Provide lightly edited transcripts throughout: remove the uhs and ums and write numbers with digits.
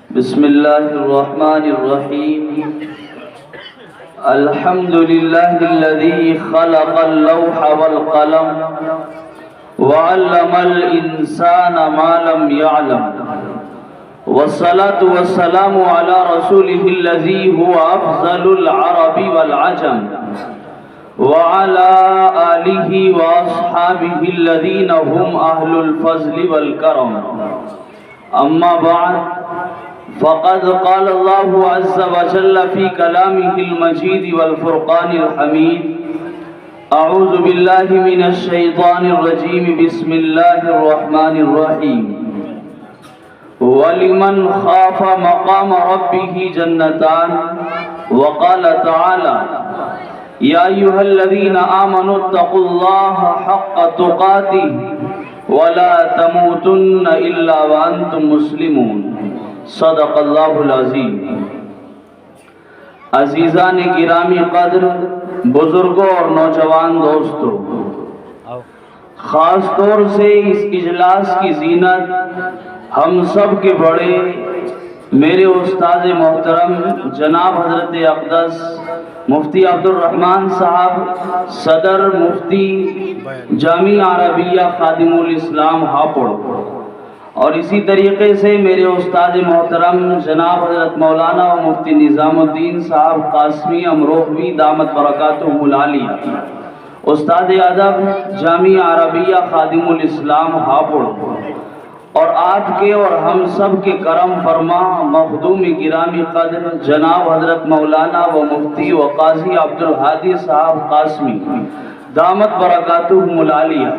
بسم الله الرحمن الرحيم. الحمد لله الذي خلق اللوح والقلم وعلم الإنسان ما لم يعلم، والصلاة والسلام على رسوله الذي هو أفضل العرب والعجم، وعلى آله وأصحابه الذين هم أهل الفضل والكرم. أما بعد، فقد قال الله عز وجل في كلامه المجيد والفرقان الحميد: أعوذ بالله من الشيطان الرجيم، بسم الله الرحمن الرحيم. وَلِمَنْ خَافَ مَقَامَ رَبِّهِ جَنَّتَانِ. وقال تعالى: يا أيها الذين آمنوا اتقوا الله حق تقاته ولا تموتن إلا وأنتم مسلمون. صدق اللہ العظیم. عزیزان گرامی قدر، بزرگوں اور نوجوان دوستوں، خاص طور سے اس اجلاس کی زینت ہم سب کے بڑے میرے استاد محترم جناب حضرت اقدس مفتی عبد الرحمن صاحب، صدر مفتی جامعہ عربیہ خادم الاسلام ہاپوڑ، اور اسی طریقے سے میرے استاد محترم جناب حضرت مولانا و مفتی نظام الدین صاحب قاسمی امروہوی دامت برکاتہم العالیہ، استاد ادب جامعہ عربیہ خادم الاسلام ہاپوڑ، اور آپ کے اور ہم سب کے کرم فرما مخدوم گرامی قدر جناب حضرت مولانا و مفتی و قاضی عبد الحادی صاحب قاسمی دامت برکاتہم العالیہ،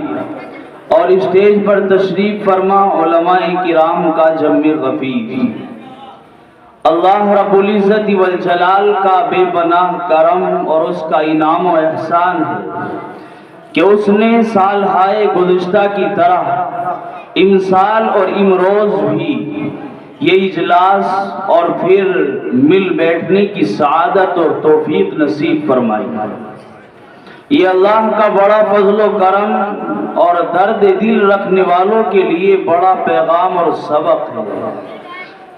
اور اسٹیج پر تشریف فرما علماء کرام کا جم غفیر. اللہ رب العزت والجلال کا بے پناہ کرم اور اس کا انعام و احسان ہے کہ اس نے سال ہائے گزشتہ کی طرح امسال اور امروز بھی یہ اجلاس اور پھر مل بیٹھنے کی سعادت اور توفیق نصیب فرمائی. یہ اللہ کا بڑا فضل و کرم اور درد دل رکھنے والوں کے لیے بڑا پیغام اور سبق ہے.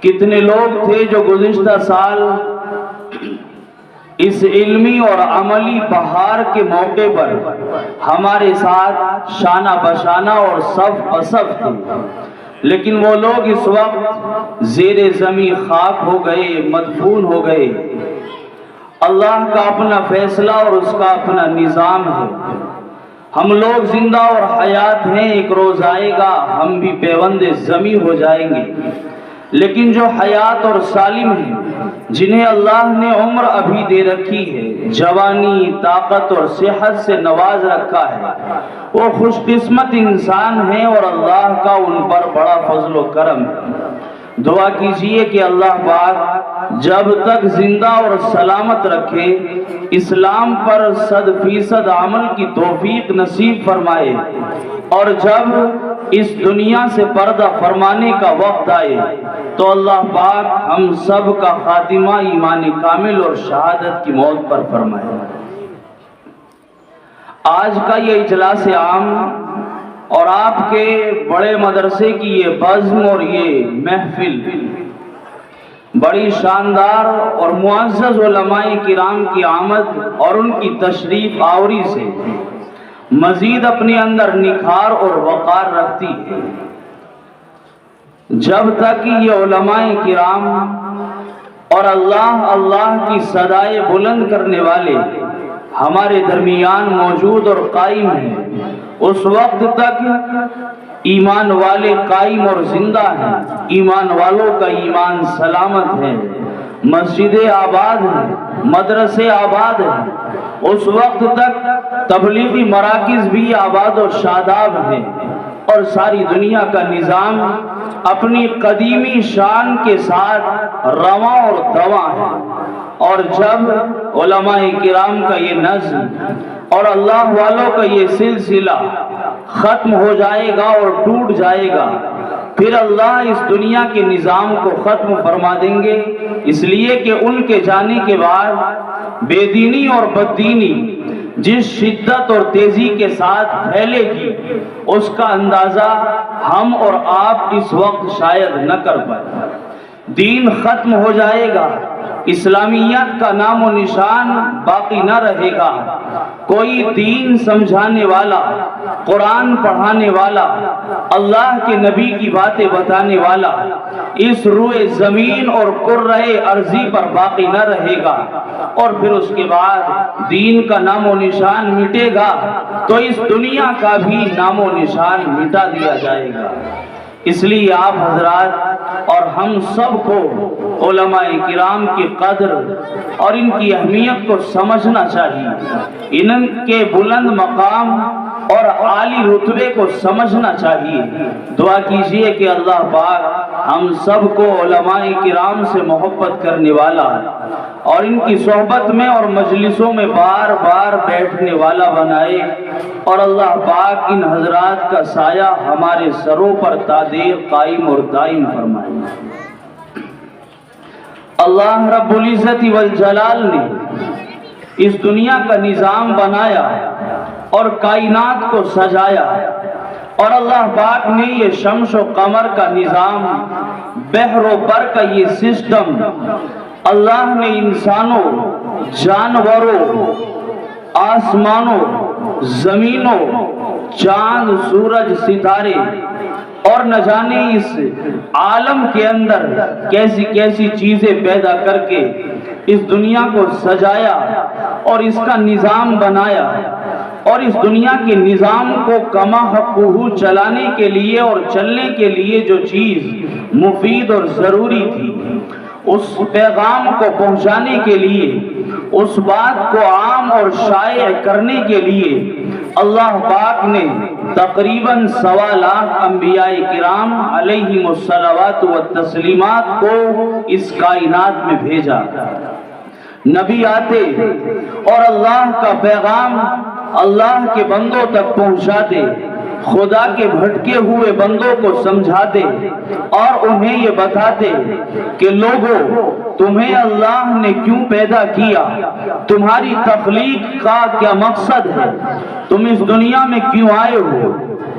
کتنے لوگ تھے جو گزشتہ سال اس علمی اور عملی بہار کے موقع پر ہمارے ساتھ شانہ بشانہ اور صف بصف تھے، لیکن وہ لوگ اس وقت زیر زمین خاک ہو گئے، مدفون ہو گئے. اللہ کا اپنا فیصلہ اور اس کا اپنا نظام ہے. ہم لوگ زندہ اور حیات ہیں، ایک روز آئے گا ہم بھی پیوند زمیں ہو جائیں گے. لیکن جو حیات اور سالم ہیں، جنہیں اللہ نے عمر ابھی دے رکھی ہے، جوانی، طاقت اور صحت سے نواز رکھا ہے، وہ خوش قسمت انسان ہیں اور اللہ کا ان پر بڑا فضل و کرم ہے. دعا کیجئے کہ اللہ پاک جب تک زندہ اور سلامت رکھے اسلام پر 100% عمل کی توفیق نصیب فرمائے، اور جب اس دنیا سے پردہ فرمانے کا وقت آئے تو اللہ پاک ہم سب کا خاتمہ ایمان کامل اور شہادت کی موت پر فرمائے. آج کا یہ اجلاس عام اور آپ کے بڑے مدرسے کی یہ بزم اور یہ محفل بڑی شاندار اور معزز علماء کرام کی آمد اور ان کی تشریف آوری سے مزید اپنے اندر نکھار اور وقار رکھتی ہے. جب تک یہ علماء کرام اور اللہ کی صدائے بلند کرنے والے ہمارے درمیان موجود اور قائم ہیں، اس وقت تک ایمان والے قائم اور زندہ ہیں، ایمان والوں کا ایمان سلامت ہے، مسجدیں آباد ہیں، مدرسے آباد ہیں. اس وقت تک تبلیغی مراکز بھی آباد و شاداب ہیں، اور ساری دنیا کا نظام اپنی قدیمی شان کے ساتھ رواں اور دواں ہے. اور جب علماء کرام کا یہ نظم اور اللہ والوں کا یہ سلسلہ ختم ہو جائے گا اور ٹوٹ جائے گا، پھر اللہ اس دنیا کے نظام کو ختم فرما دیں گے، اس لیے کہ ان کے جانے کے بعد بے دینی اور بددینی جس شدت اور تیزی کے ساتھ پھیلے گی اس کا اندازہ ہم اور آپ اس وقت شاید نہ کر پائیں. دین ختم ہو جائے گا، اسلامیت کا نام و نشان باقی نہ رہے گا، کوئی دین سمجھانے والا، قرآن پڑھانے والا، اللہ کے نبی کی باتیں بتانے والا اس روئے زمین اور کرۂ ارضی پر باقی نہ رہے گا، اور پھر اس کے بعد دین کا نام و نشان مٹے گا تو اس دنیا کا بھی نام و نشان مٹا دیا جائے گا۔ اس لیے آپ حضرات اور ہم سب کو علماء کرام کی قدر اور ان کی اہمیت کو سمجھنا چاہیے، ان کے بلند مقام اور عالی رتبے کو سمجھنا چاہیے۔ دعا کیجئے کہ اللہ پاک ہم سب کو علماء کرام سے محبت کرنے والا اور ان کی صحبت میں اور مجلسوں میں بار بار بیٹھنے والا بنائے، اور اللہ پاک ان حضرات کا سایہ ہمارے سروں پر تادیر قائم اور دائم فرمائے۔ اللہ رب العزت والجلال نے اس دنیا کا نظام بنایا اور کائنات کو سجایا، اور اللہ پاک نے یہ شمس و قمر کا نظام، بحر و بر کا یہ سسٹم، اللہ نے انسانوں، جانوروں، آسمانوں، زمینوں، چاند، سورج، ستارے اور نہ جانے اس عالم کے اندر کیسی کیسی چیزیں پیدا کر کے اس دنیا کو سجایا اور اس کا نظام بنایا، اور اس دنیا کے نظام کو کما حقہ چلانے کے لیے اور چلنے کے لیے جو چیز مفید اور ضروری تھی، اس پیغام کو پہنچانے کے لیے، اس بات کو عام اور شائع کرنے کے لیے اللہ پاک نے تقریباً 1.25 لاکھ انبیاء کرام علیہم الصلوات والتسلیمات کو اس کائنات میں بھیجا۔ نبی آتے اور اللہ کا پیغام اللہ کے بندوں تک پہنچاتے، خدا کے بھٹکے ہوئے بندوں کو سمجھاتے اور انہیں یہ بتاتے کہ لوگوں، تمہیں اللہ نے کیوں پیدا کیا، تمہاری تخلیق کا کیا مقصد ہے، تم اس دنیا میں کیوں آئے ہو،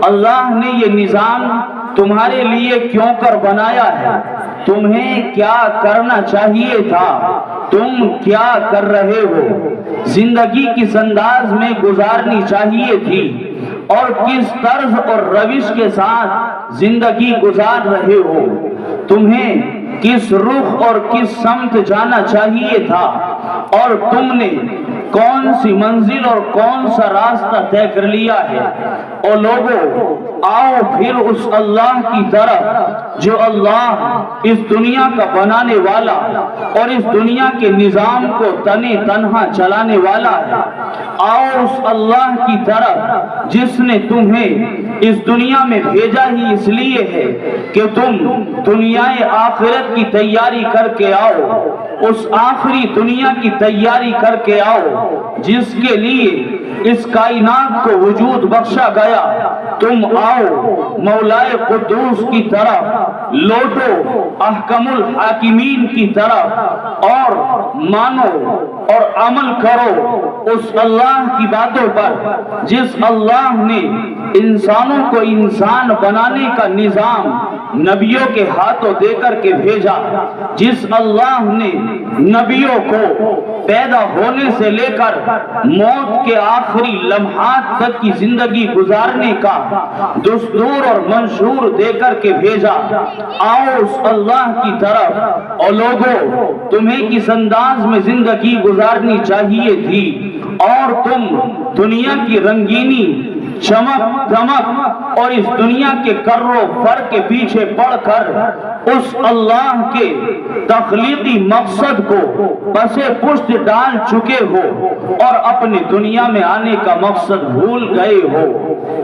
اللہ نے یہ نظام تمہارے لیے کیوں کر بنایا ہے، تمہیں کیا کرنا چاہیے تھا، تم کیا کر رہے ہو، زندگی کس انداز میں گزارنی چاہیے تھی، اور کس طرز اور روش کے ساتھ زندگی گزار رہے ہو، تمہیں کس رخ اور کس سمت جانا چاہیے تھا، اور تم نے کون سی منزل اور کون سا راستہ طے کر لیا ہے۔ اور لوگوں، آؤ پھر اس اللہ کی طرف جو اللہ اس دنیا کا بنانے والا اور اس دنیا کے نظام کو تنے تنہا چلانے والا ہے، آؤ اس اللہ کی طرف جس نے تمہیں اس دنیا میں بھیجا ہی اس لیے ہے کہ تم دنیا آخرت کی تیاری کر کے آؤ، اس آخری دنیا کی تیاری کر کے آؤ جس کے لیے اس کائنات کو وجود بخشا گیا۔ تم آؤ مولائے قدوس کی طرف، لوٹو احکم الحاکمین کی طرف، اور مانو اور عمل کرو اس اللہ کی باتوں پر جس اللہ نے انسانوں کو انسان بنانے کا نظام نبیوں کے ہاتھوں دے کر کے بھیجا، جس اللہ نے نبیوں کو پیدا ہونے سے لے کر موت کے آخری لمحات تک کی زندگی گزارنے کا دستور اور منشور دے کر کے بھیجا۔ آؤ اس اللہ کی طرف، اور لوگوں، تمہیں کس انداز میں زندگی گزارنی چاہیے تھی، اور تم دنیا کی رنگینی، چمک دمک اور اس دنیا کے کر و فر کے پیچھے پڑ کر اس اللہ کے تخلیقی مقصد کو پسے پشت ڈال چکے ہو اور اپنے دنیا میں آنے کا مقصد بھول گئے ہو۔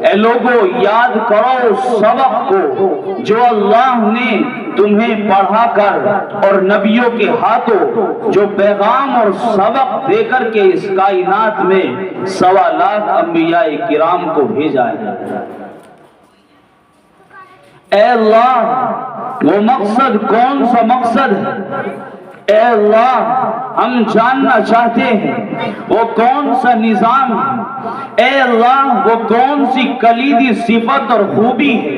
اے لوگوں، یاد کرو اس سبق کو جو اللہ نے تمہیں پڑھا کر اور نبیوں کے ہاتھوں جو پیغام اور سبق دے کر کے اس کائنات میں 1.25 لاکھ انبیاء کرام کو بھیجا ہے۔ اے اللہ، وہ مقصد کون سا مقصد ہے؟ اے اللہ ہم جاننا چاہتے ہیں وہ کون سا نظام ہے، اے اللہ وہ کون سی کلیدی صفت اور خوبی ہے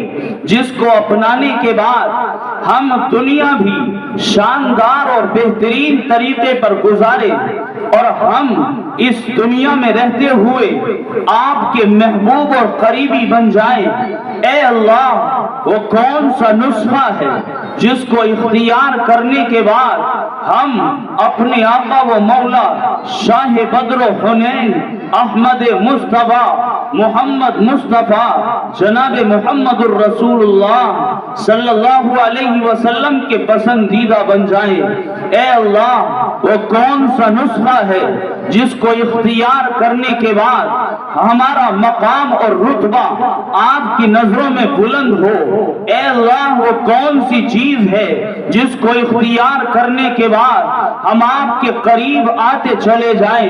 جس کو اپنانے کے بعد ہم دنیا بھی شاندار اور بہترین طریقے پر گزارے اور ہم اس دنیا میں رہتے ہوئے آپ کے محبوب اور قریبی بن جائیں۔ اے اللہ وہ کون سا نسخہ ہے جس کو اختیار کرنے کے بعد ہم اپنے آقا و مولا شاہ بدر و حنین احمد مصطفیٰ محمد مصطفیٰ جناب محمد الرسول اللہ صلی اللہ علیہ وسلم کے پسندیدہ بن جائیں۔ اے اللہ وہ کون سا نسخہ ہے جس کو اختیار کرنے کے بعد ہمارا مقام اور رتبہ آپ کی نظروں میں بلند ہو۔ اے اللہ وہ کون سی چیز ہے جس کو اختیار کرنے کے بعد ہم آپ کے قریب آتے چلے جائیں۔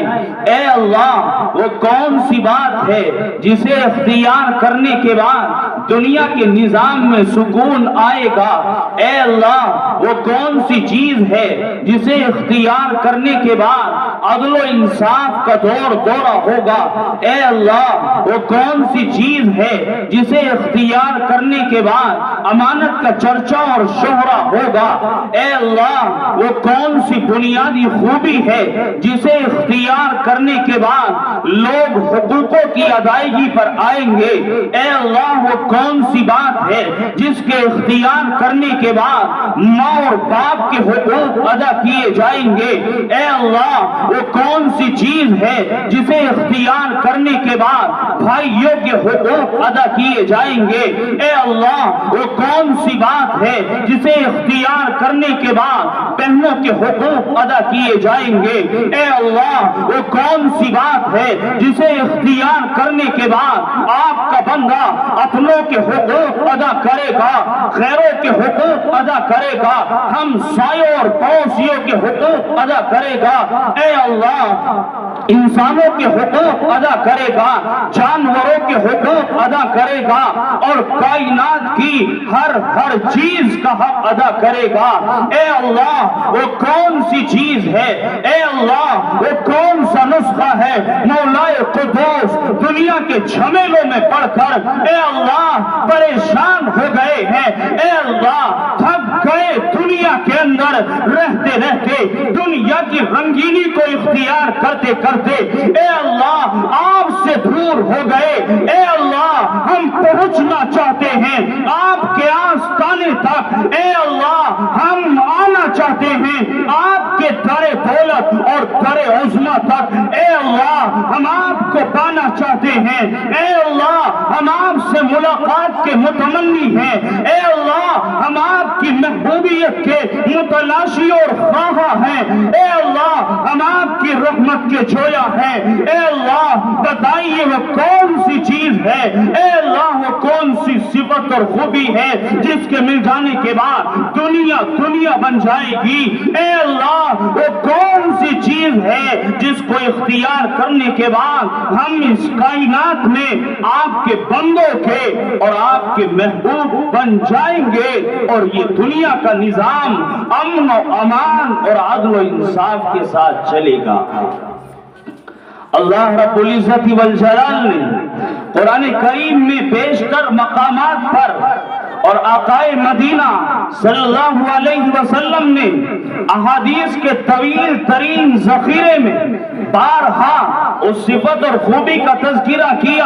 اے اللہ وہ کون سی بات ہے جسے اختیار کرنے کے بعد دنیا کے نظام میں سکون آئے گا۔ اے اللہ وہ کون سی چیز ہے جسے اختیار کرنے کے بعد عدل و انصاف کا دورہ ہوگا۔ اے اللہ وہ کون سی چیز ہے جسے اختیار کرنے کے بعد امانت کا چرچا اور شہرہ ہوگا۔ اے اللہ وہ کون سی بنیادی خوبی ہے جسے اختیار کرنے کے بعد لوگ حقوقوں کی ادائیگی پر آئیں گے۔ اے اللہ وہ کون سی بات ہے جس کے اختیار کرنے کے بعد ماں اور باپ کے حقوق ادا کیے جائیں گے۔ اے اللہ وہ کون سی چیز ہے جسے اختیار کرنے کے بعد بھائیوں کے حقوق ادا کیے جائیں گے۔ اے اللہ وہ کون سی بات ہے جسے اختیار کرنے کے بعد بہنوں کے حقوق ادا کیے جائیں گے۔ اے اللہ وہ کون سی بات ہے جسے اختیار کرنے کے بعد آپ کا بندہ اپنوں کے حقوق ادا کرے گا، غیروں کے حقوق ادا کرے گا، ہم سایوں اور پڑوسیوں کے حقوق ادا کرے گا۔ اے اللہ انسانوں کے حقوق ادا کرے گا، جانوروں کے حقوق ادا کرے گا اور کائنات کی ہر چیز کا حق ادا کرے گا۔ اے اللہ وہ کون سی چیز ہے، اے اللہ وہ کون سا نسخہ ہے مولا قدوس دنیا کے جھمیلوں میں پڑھ کر اے اللہ پریشان ہو گئے ہیں، اے اللہ تھک گئے دنیا کے اندر رہتے رہتے، دنیا کی رنگینی کو اختیار کرتے کرتے اے اللہ آپ سے دور ہو گئے۔ اے اللہ ہم پہنچنا چاہتے ہیں آپ کے آستانے تک، اے اللہ ہم آنا چاہتے ہیں آپ کے در دولت اور در عظمہ تک۔ اے اللہ ہم آپ کو پانا چاہتے ہیں، اے اللہ ہم آپ سے ملاقات کے متمنی ہیں، اے اللہ ہم آپ کی محبوبیت کے متلاشی اور خواہاں ہیں، اے اللہ ہم آپ کی رحمت کے جویا ہیں۔ اے اللہ بتائیے وہ کون سی چیز ہے، اے اللہ وہ کون سی صفت اور خوبی ہے جس کے مل جانے کے بعد دنیا بن جائے گی۔ اے اللہ وہ کون سی چیز ہے جس کو اختیار کرنے کے بعد ہم اس کائنات میں آپ کے بندوں کے اور آپ کے محبوب بن جائیں گے اور یہ دنیا کا نظام امن و امان اور عدل و انصاف کے ساتھ چلے گا۔ اللہ رب العزت والجلال نے قرآن کریم میں بیشتر مقامات پر اور آقائے مدینہ صلی اللہ علیہ وسلم نے احادیث کے طویل ترین ذخیرے میں بارہا اس صفت اور خوبی کا تذکرہ کیا،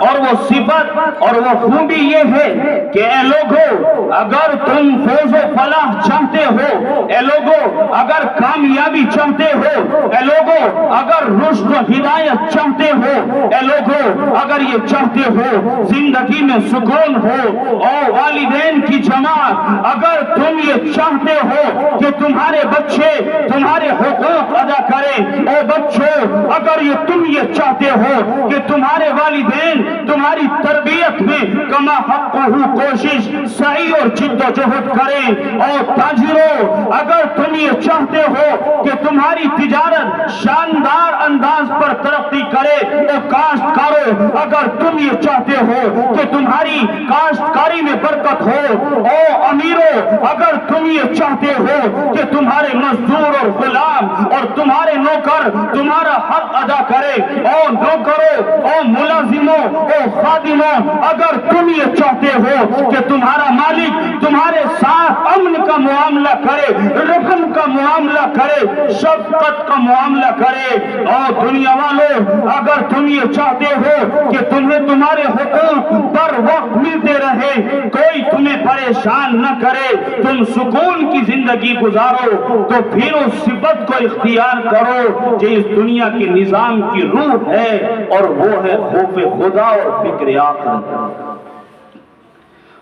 اور وہ صفت اور وہ خوبی یہ ہے کہ اے لوگو اگر تم فوز و فلاح چاہتے ہو، اے لوگو اگر کامیابی چاہتے ہو، اے لوگو اگر رشد و ہدایت چاہتے ہو، اے لوگو اگر یہ چاہتے ہو زندگی میں سکون ہو اور والدین کی جماعت، اگر تم یہ چاہتے ہو کہ تمہارے بچے تمہارے حقوق ادا کریں، اے بچوں اگر تم یہ چاہتے ہو کہ تمہارے والدین تمہاری تربیت میں کما حقہ کوشش سعی اور جد و جہد کریں، اور تاجروں اگر تم یہ چاہتے ہو کہ تمہاری تجارت شاندار انداز پر ترقی کرے، اور کاشتکاروں والو اگر تم یہ چاہتے ہو کہ تمہاری کاشتکاری میں برکت ہو، او امیرو اگر تم یہ چاہتے ہو کہ تمہارے مزدور اور غلام اور تمہارے نوکر تمہارا حق ادا کرے، او نوکرو، او ملازموں، او خادموں، اگر تم یہ چاہتے ہو کہ تمہارا مالک تمہارے ساتھ امن کا معاملہ کرے، رحم کا معاملہ کرے، شفقت کا معاملہ کرے، اور دنیا والوں اگر تم یہ چاہتے ہو کہ تمہیں تمہارے حقوق پر وقت ملتے رہے، کوئی تمہیں پریشان نہ کرے، تم سکون کی زندگی گزارو، تو پھر اس صفت کو اختیار کرو جو اس دنیا کے نظام کی روح ہے، اور وہ ہے خوف خدا اور فکر آخرت۔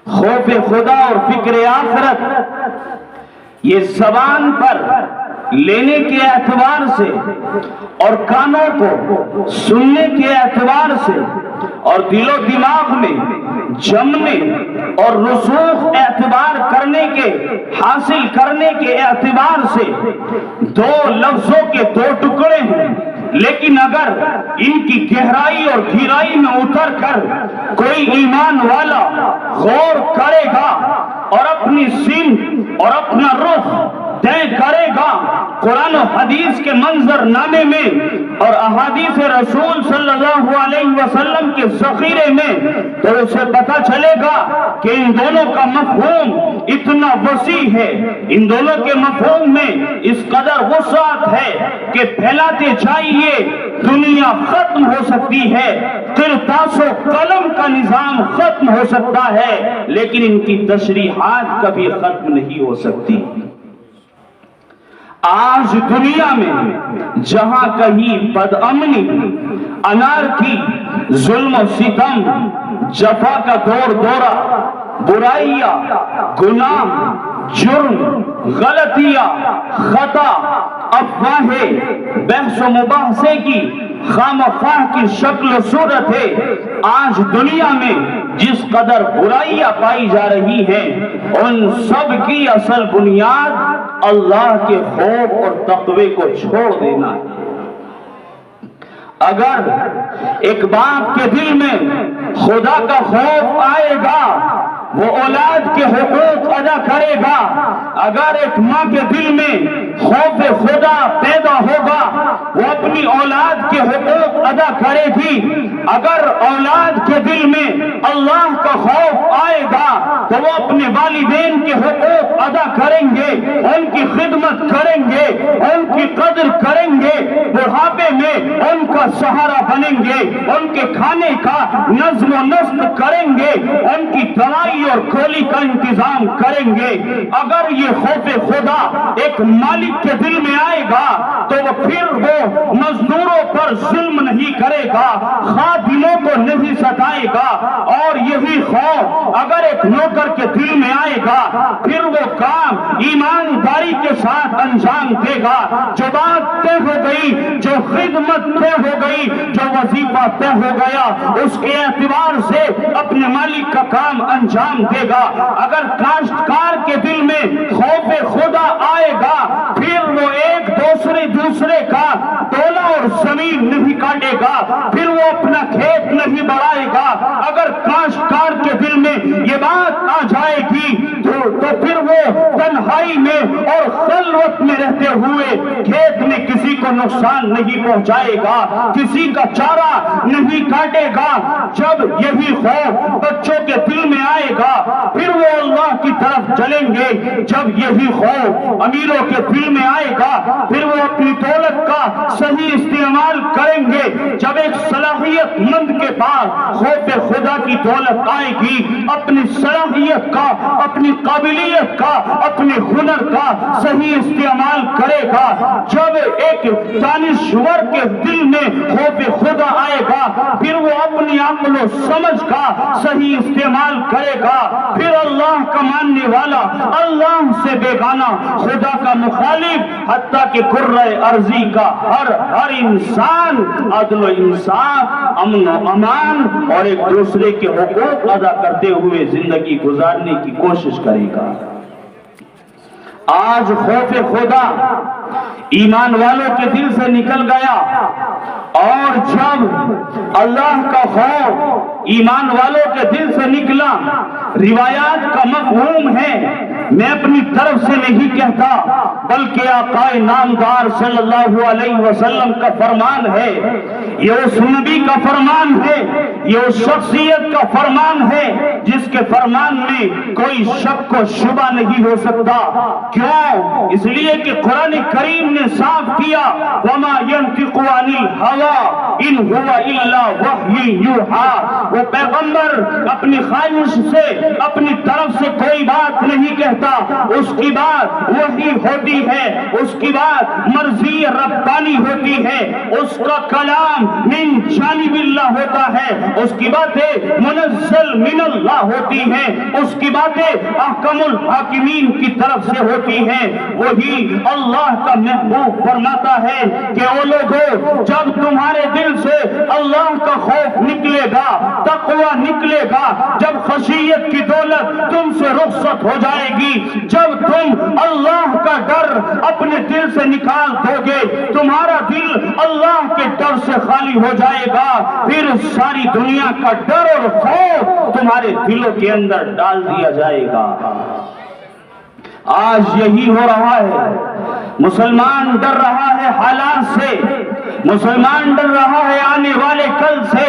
خوف خدا اور فکر آخرت یہ زبان پر لینے کے اعتبار سے اور کانوں کو سننے کے اعتبار سے اور دل و دماغ میں جمنے اور رسوخ اعتبار کرنے کے حاصل کرنے کے اعتبار سے دو لفظوں کے دو ٹکڑے ہیں، لیکن اگر ان کی گہرائی اور گہرائی میں اتر کر کوئی ایمان والا غور کرے گا اور اپنی سمت اور اپنا رخ طے کرے گا قرآن و حدیث کے منظر نامے میں اور احادیث رسول صلی اللہ علیہ وسلم کے ذخیرے میں، تو اسے پتہ چلے گا کہ ان دونوں کا مفہوم اتنا وسیع ہے، ان دونوں کے مفہوم میں اس قدر وسعت ہے کہ پھیلاتے جائیے دنیا ختم ہو سکتی ہے، قرطاس و قلم کا نظام ختم ہو سکتا ہے، لیکن ان کی تشریحات کبھی ختم نہیں ہو سکتی۔ آج دنیا میں جہاں کہیں بدامنی، انارکی، ظلم و ستم، جفا کا دور دورہ، برائیاں، گناہ، جرم، غلطیاں، خطا، افواہیں، بحث و مباحثے کی خام خواہ کی شکل و صورت ہے، آج دنیا میں جس قدر برائیاں پائی جا رہی ہیں ان سب کی اصل بنیاد اللہ کے خوف اور تقوی کو چھوڑ دینا ہے۔ اگر ایک باپ کے دل میں خدا کا خوف آئے گا وہ اولاد کے حقوق ادا کرے گا، اگر ایک ماں کے دل میں خوف خدا پیدا ہوگا وہ اپنی اولاد کے حقوق ادا کرے گی، اگر اولاد کے دل میں اللہ کا خوف آئے گا تو وہ اپنے والدین کے حقوق ادا کریں گے، ان کی خدمت کریں گے، ان کی قدر کریں گے، بڑھاپے میں ان کا سہارا بنیں گے، ان کے کھانے کا نظم و نسق کریں گے، ان کی دوائی اور کھولی کا انتظام کریں گے۔ اگر یہ خوف خدا ایک مالک کے دل میں آئے گا تو وہ پھر وہ مزدوروں پر ظلم نہیں کرے گا، خادموں کو نہیں ستائے گا، اور یہی خوف اگر ایک نوکر کے دل میں آئے گا پھر وہ کام ایمانداری کے ساتھ انجام دے گا، جو بات طے ہو گئی، جو خدمت طے ہو گئی، جو وظیفہ طے ہو گیا اس کے اعتبار سے اپنے مالک کا کام انجام دے گا۔ اگر کاشتکار کے دل میں خوف خدا آئے گا پھر وہ ایک دوسرے کا ٹولہ اور زمین نہیں کاٹے گا، پھر وہ اپنا کھیت نہیں بڑھائے گا۔ اگر کاشتکار کے دل میں یہ بات آ جائے گی تو پھر وہ تنہائی میں اور خلوت میں رہتے ہوئے کھیت میں کسی کو نقصان نہیں پہنچائے گا، کسی کا چارہ نہیں کاٹے گا۔ جب یہی خوف بچوں کے دل میں آئے گا پھر وہ اللہ کی طرف چلیں گے، جب یہی خوف امیروں کے دل میں آئے گا پھر وہ اپنی دولت کا صحیح استعمال کریں گے، جب ایک صلاحیت مند کے پاس خوف خدا کی دولت آئے گی، اپنی صلاحیت کا، اپنی قابلیت کا، اپنے ہنر کا صحیح استعمال کرے گا، جب ایک دانشور کے دل میں خوف خدا آئے گا پھر وہ اپنی عقل و سمجھ کا صحیح استعمال کرے گا، پھر اللہ کا ماننے والا، اللہ سے بیگانہ، خدا کا مخالف، حتیٰ کہ کرۂ ارضی کا ہر انسان عدل و انصاف، امن و امان اور ایک دوسرے کے حقوق ادا کرتے ہوئے زندگی گزارنے کی کوشش کرے گا۔ آج خوف خدا ایمان والوں کے دل سے نکل گیا اور جب اللہ کا خوف ایمان والوں کے دل سے نکلا، روایات کا مفہوم ہے، میں اپنی طرف سے نہیں کہتا بلکہ آقا نامدار صلی اللہ علیہ وسلم کا فرمان ہے، یہ اس نبی کا فرمان ہے، یہ اس شخصیت کا فرمان ہے جس کے فرمان میں کوئی شک و شبہ نہیں ہو سکتا۔ کیوں؟ اس لیے کہ قرآن کریم نے صاف کیا، وما ينطق عن الهوى ان هو الا وحی یوحی، وہ پیغمبر اپنی خواہش سے اپنی طرف سے کوئی بات نہیں کہتا، اس کی بات وحی ہوتی ہے، اس کی بات مرضی ربانی ہوتی ہے، اس کا کلام من جانب اللہ ہوتا ہے، اس کی باتیں منزل من اللہ ہوتی ہیں، اس کی باتیں احکم الحاکمین کی طرف سے ہوتی ہیں۔ وہی اللہ کا محبوب فرماتا ہے کہ او لوگوں، جب تمہارے دل سے اللہ کا خوف نکلے گا، تقوی نکلے گا، جب خشیت کی دولت تم سے رخصت ہو جائے گی، جب تم اللہ کا ڈر اپنے دل سے نکال دو گے، تمہارا دل اللہ کے ڈر سے خالی ہو جائے گا، پھر ساری دنیا کا ڈر اور خوف تمہارے دلوں کے اندر ڈال دیا جائے گا۔ آج یہی ہو رہا ہے، مسلمان ڈر رہا ہے حالات سے، مسلمان ڈر رہا ہے آنے والے کل سے،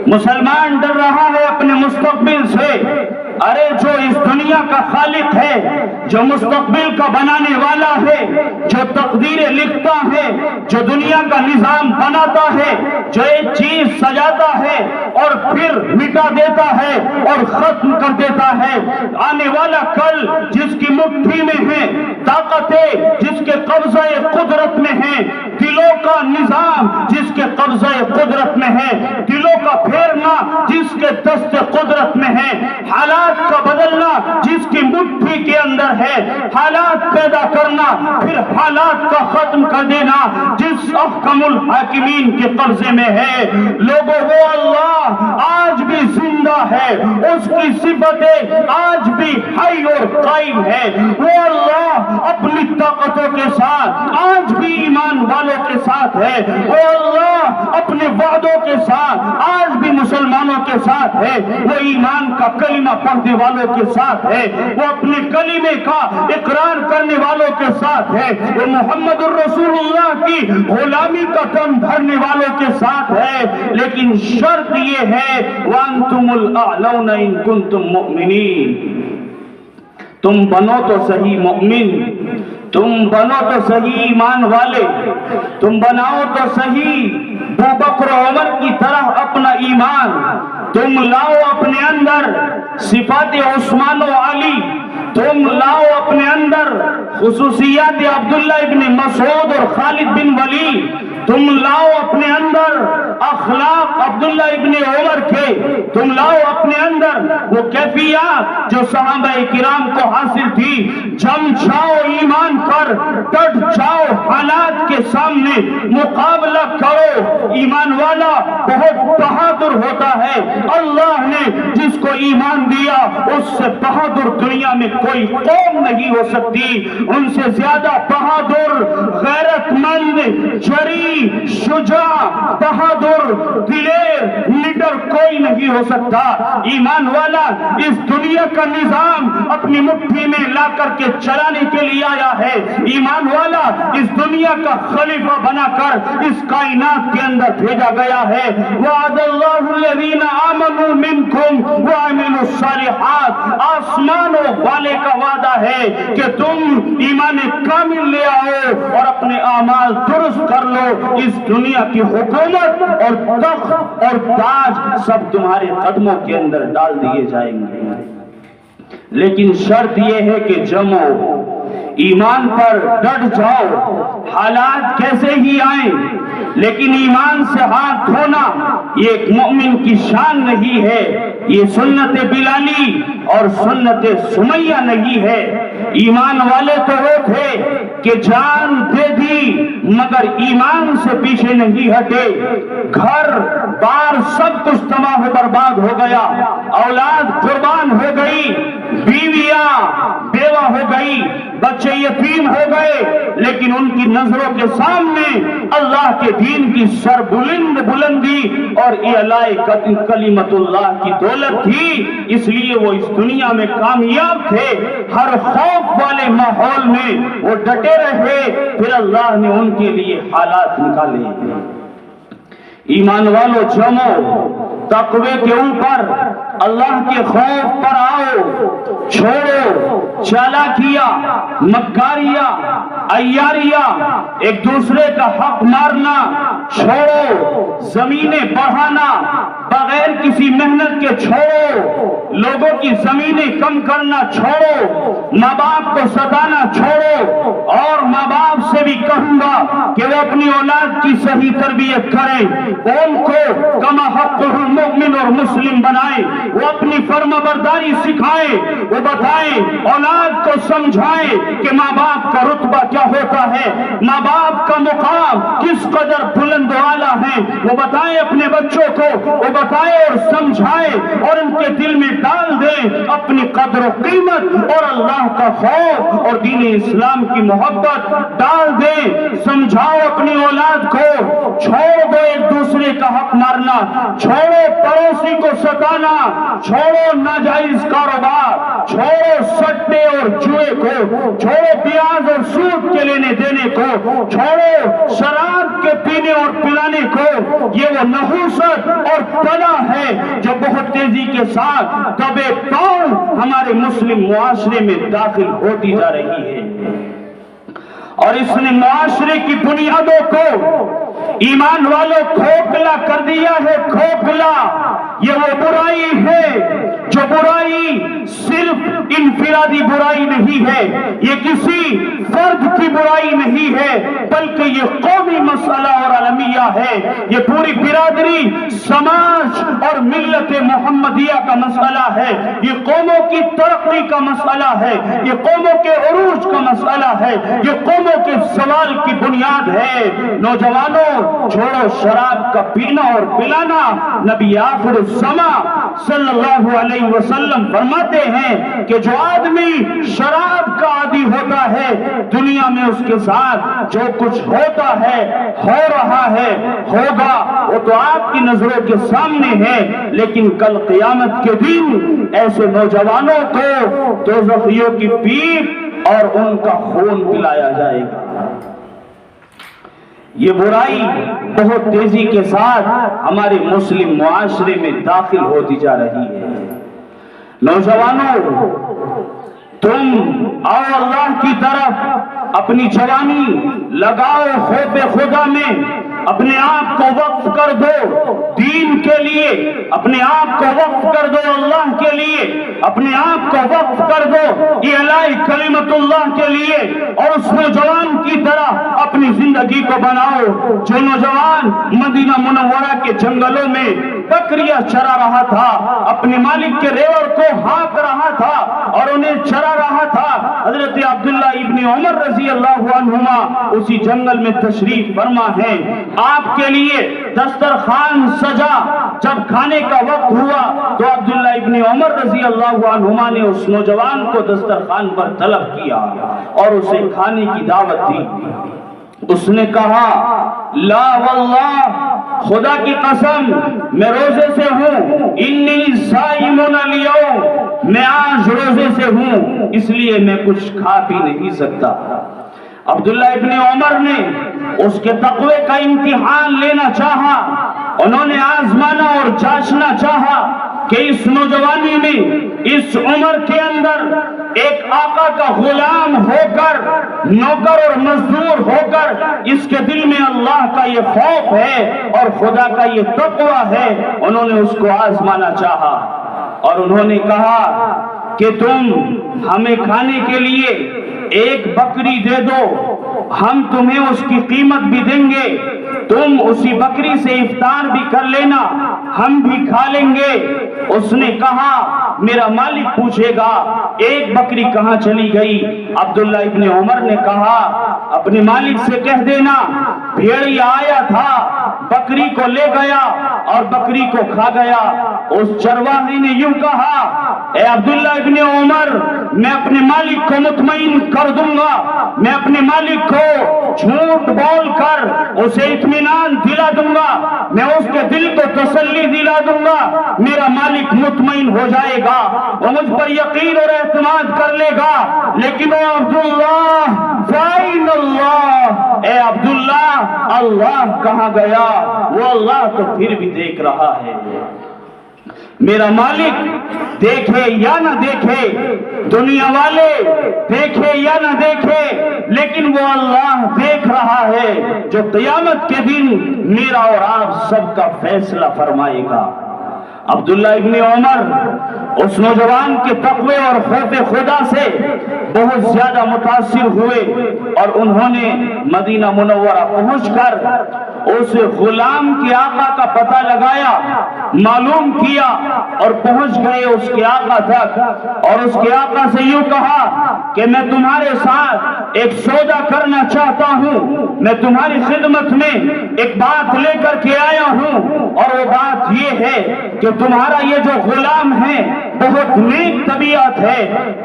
مسلمان ڈر رہا ہے اپنے مستقبل سے۔ ارے جو اس دنیا کا خالق ہے، جو مستقبل کا بنانے والا ہے، جو تقدیریں لکھتا ہے، جو دنیا کا نظام بناتا ہے، جو ایک چیز سجاتا ہے اور پھر مٹا دیتا ہے اور ختم کر دیتا ہے، آنے والا کل جس کی مٹھی میں ہے، طاقتیں جس کے قبضہ قدرت میں ہیں، دلوں کا نظام جس کے قبضہ قدرت میں ہے، دلوں کا پھیرنا جس کے دست قدرت میں ہے، حالات کا بدلنا جس کی مٹھی کے اندر ہے، حالات پیدا کرنا پھر حالات کا ختم کر دینا جس احکم الحاکمین کے قبضے میں ہے۔ لوگوں، وہ اللہ آج بھی زندہ ہے، اس کی صفتیں آج بھی حی اور قائم ہے، وہ اللہ اپنی طاقتوں کے ساتھ آج بھی ایمان والوں کے ساتھ ہے، وہ اللہ اپنے وعدوں کے ساتھ آج بھی مسلمانوں کے ساتھ ہے، وہ ایمان کا کلمہ پڑھنے والوں کے ساتھ ہے، وہ اپنے کلمے کا اقرار کرنے والوں کے ساتھ ہے، وہ محمد الرسول اللہ کی غلامی کا دم بھرنے والوں کے ساتھ ہے۔ لیکن شرط یہ ہے وَأَنْتُمُ الْأَعْلَوْنَ إِن كُنتُم مُؤْمِنِينَ، تم بنو تو صحیح مومن، تم بنو تو صحیح ایمان والے، تم بناؤ تو صحیح ابوبکر و عمر کی طرح اپنا ایمان، تم لاؤ اپنے اندر صفات عثمان و علی، تم لاؤ اپنے اندر خصوصیات عبداللہ ابن مسعود اور خالد بن ولید، تم لاؤ اپنے اندر اخلاق عبداللہ ابن عمر کے، تم لاؤ اپنے اندر وہ کیفیات جو صحابہ کرام کو حاصل تھی، جم جاؤ ایمان پر، ڈٹ جاؤ حالات کے سامنے، مقابلہ کرو۔ ایمان والا بہت بہادر ہوتا ہے، اللہ نے جس کو ایمان دیا اس سے بہادر دنیا میں کوئی قوم نہیں ہو سکتی، ان سے زیادہ بہادر، غیرت مند، جری، شجاع، بہادر، دلیر، لیڈر کوئی نہیں ہو سکتا۔ ایمان والا اس دنیا کا نظام اپنی مٹھی میں لا کر کے چلانے کے لیے آیا ہے، ایمان والا اس دنیا کا خلیفہ بنا کر اس کائنات کے اندر بھیجا گیا ہے۔ وعد اللہ الذین آمنوا منکم وعملوا الصالحات، آسمانوں والے کا وعدہ ہے کہ تم ایمان کامل لے آؤ اور اپنے اعمال درست کر لو، اس دنیا کی حکومت اور تخت اور تاج سب تمہارے قدموں کے اندر ڈال دیے جائیں گے۔ لیکن شرط یہ ہے کہ جمو، ایمان پر ڈٹ جاؤ، حالات کیسے ہی آئیں لیکن ایمان سے ہاتھ دھونا یہ ایک مومن کی شان نہیں ہے، یہ سنت بلالی اور سنت سمیہ نہیں ہے۔ ایمان والے تو وہ تھے کہ جان دے دی مگر ایمان سے پیچھے نہیں ہٹے، گھر بار سب کچھ تباہ و برباد ہو گیا، اولاد قربان ہو گئی، بیویاں بیوہ ہو گئی، بچے یتیم ہو گئے، لیکن ان کی نظروں کے سامنے اللہ کے دین کی سر بلندی اور اعلاء کلمت اللہ کی دولت تھی، اس لیے وہ اس دنیا میں کامیاب تھے۔ ہر خوف والے ماحول میں وہ ڈٹے رہے، پھر اللہ نے ان کے لیے حالات نکالے۔ ایمان والو جمو، تقوی کے اوپر اللہ کے خوف پر آؤ، چھوڑو چالاکیاں، مکاریاں، عیاریاں، ایک دوسرے کا حق مارنا چھوڑو، زمینیں بڑھانا بغیر کسی محنت کے چھوڑو، لوگوں کی زمینیں کم کرنا چھوڑو، ماں باپ کو ستانا چھوڑو، اور ماں باپ سے بھی کہوں گا کہ وہ اپنی اولاد کی صحیح تربیت کریں، ان کو کما حق المؤمن اور مسلم بنائیں، وہ اپنی فرما برداری سکھائیں، وہ بتائیں، اولاد کو سمجھائیں کہ ماں باپ کا رتبہ کیا ہوتا ہے، ماں باپ کا مقام کس قدر بلند و اعلیٰ ہے، وہ بتائیں اپنے بچوں کو، وہ بتائیں اور سمجھائیں، اور ان کے دل میں ڈال دیں اپنی قدر و قیمت اور اللہ کا خوف اور دین اسلام کی محبت ڈال دیں۔ سمجھاؤ اپنی اولاد کو، چھوڑ دو ایک دوسرے کا حق مارنا، چھوڑو پڑوسی کو ستانا، چھوڑو ناجائز کاروبار، چھوڑو سٹے اور جوئے کو، چھوڑو پیاز اور سود کے لینے دینے کو، چھوڑو شراب کے پینے اور پلانے کو۔ یہ وہ نحوست اور بلا ہے جو بہت تیزی کے ساتھ دبے پاؤں ہمارے مسلم معاشرے میں داخل ہوتی جا رہی ہے، اور اس نے معاشرے کی بنیادوں کو ایمان والوں کھوکھلا کر دیا ہے، کھوکھلا۔ یہ وہ برائی ہے جو برائی صرف انفرادی برائی نہیں ہے، یہ کسی فرد کی برائی نہیں ہے، بلکہ یہ قومی مسئلہ اور عالمیہ ہے، یہ پوری برادری، سماج اور ملت محمدیہ کا مسئلہ ہے، یہ قوموں کی ترقی کا مسئلہ ہے، یہ قوموں کے عروج کا مسئلہ ہے، یہ قوموں کے زوال کی بنیاد ہے۔ نوجوانوں، چھوڑو شراب کا پینا اور پلانا۔ نبی آخر الزماں صلی اللہ علیہ وسلم فرماتے ہیں کہ جو آدمی شراب کا عادی ہوتا ہے، دنیا میں اس کے ساتھ جو کچھ ہوتا ہے، ہو رہا ہے، ہوگا، وہ تو آپ کی نظروں کے سامنے ہے، لیکن کل قیامت کے دن ایسے نوجوانوں کو دوزخیوں کی پیپ اور ان کا خون پلایا جائے گا۔ یہ برائی بہت تیزی کے ساتھ ہمارے مسلم معاشرے میں داخل ہوتی جا رہی ہے۔ نوجوانوں، تم آؤ اللہ کی طرف، اپنی جوانی لگاؤ خوف خدا میں، اپنے آپ کو وقف کر دو دین کے لیے، اپنے آپ کو وقف کر دو اللہ کے لیے، اپنے آپ کو وقف کر دو اعلاء کلمت اللہ کے لیے، اور اس نوجوان کی طرح اپنی زندگی کو بناؤ جو نوجوان مدینہ منورہ کے جنگلوں میں بکریاں چرا رہا تھا، اپنے مالک کے ریوڑ کو ہانک رہا تھا اور انہیں چرا رہا تھا۔ حضرت عبداللہ ابن عمر رضی اللہ عنہما اسی جنگل میں تشریف فرما ہے، آپ کے لیے دسترخوان سجا، جب کھانے کا وقت ہوا تو عبداللہ ابن عمر رضی اللہ عنہما نے اس نوجوان کو دسترخوان پر طلب کیا اور اسے کھانے کی دعوت دی۔ اس نے کہا، لا واللہ، خدا کی قسم میں روزے سے ہوں، انی صائم اليوم، میں آج روزے سے ہوں، اس لیے میں کچھ کھا پی نہیں سکتا۔ عبداللہ ابن عمر نے اس کے تقوی کا امتحان لینا چاہا، انہوں نے آزمانا اور جانچنا چاہا کہ اس نوجوانی میں، اس عمر کے اندر ایک آقا کا غلام ہو کر، نوکر اور مزدور ہو کر، اس کے دل میں اللہ کا یہ خوف ہے اور خدا کا یہ تقوی ہے۔ انہوں نے اس کو آزمانا چاہا اور انہوں نے کہا کہ تم ہمیں کھانے کے لیے ایک بکری دے دو، ہم تمہیں اس کی قیمت بھی دیں گے، تم اسی بکری سے افطار بھی کر لینا، ہم بھی کھا لیں گے۔ اس نے کہا، میرا مالک پوچھے گا ایک بکری کہاں چلی گئی؟ عبداللہ ابن عمر نے کہا اپنے مالک سے کہہ دینا بھیڑیا آیا تھا، بکری کو لے گیا اور بکری کو کھا گیا۔ اس چرواہی نے یوں کہا اے عبداللہ ابن عمر، میں اپنے مالک کو مطمئن کر دوں گا، میں اپنے مالک کو جھوٹ بول کر اسے اطمینان دلا دوں گا، میں اس کے دل کو تسلی دلا دوں گا، میرا مالک مطمئن ہو جائے گا، وہ مجھ پر یقین اور اعتماد کر لے گا۔ لیکن اے عبداللہ فائن اللہ، اے عبداللہ اللہ کہاں گیا؟ وہ اللہ تو پھر بھی دیکھ رہا ہے۔ میرا مالک دیکھے یا نہ دیکھے، دنیا والے دیکھے یا نہ دیکھے، لیکن وہ اللہ دیکھ رہا ہے جو قیامت کے دن میرا اور آپ سب کا فیصلہ فرمائے گا۔ عبداللہ ابن عمر اس نوجوان کے تقوی اور خوف خدا سے بہت زیادہ متاثر ہوئے اور انہوں نے مدینہ منورہ پہنچ کر اس غلام کے آقا کا پتہ لگایا، معلوم کیا اور پہنچ گئے اس کے آقا تک، اور اس کے آقا سے یوں کہا کہ میں تمہارے ساتھ ایک سودا کرنا چاہتا ہوں، میں تمہاری خدمت میں ایک بات لے کر کے آیا ہوں، اور وہ بات یہ ہے کہ تمہارا یہ جو غلام ہے بہت نیک طبیعت ہے،